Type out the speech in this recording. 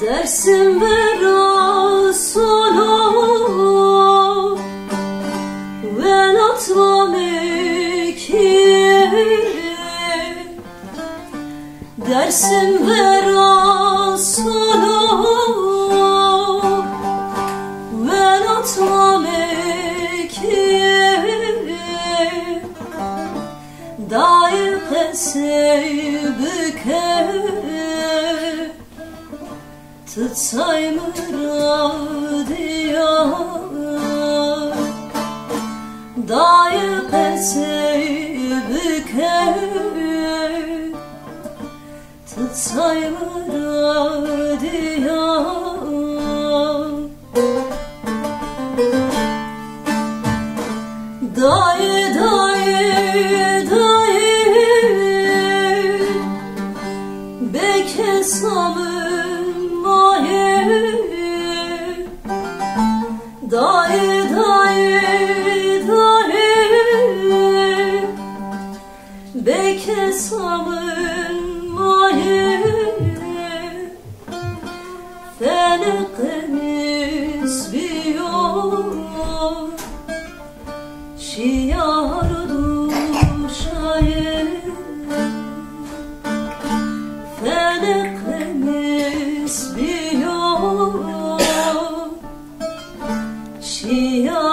Dersim vera solo ve natlameki. Dersim vera solo ve natlameki. Daim sevbüke Tıtsay mıradiyar Dayı peseybüke Tıtsay mıradiyar Dayı dayı dayı Beke samı Dayı dayı dayı Beke samın mayı Felekemiz biyor Şiyar duşayı Felekemiz biyor Şiyar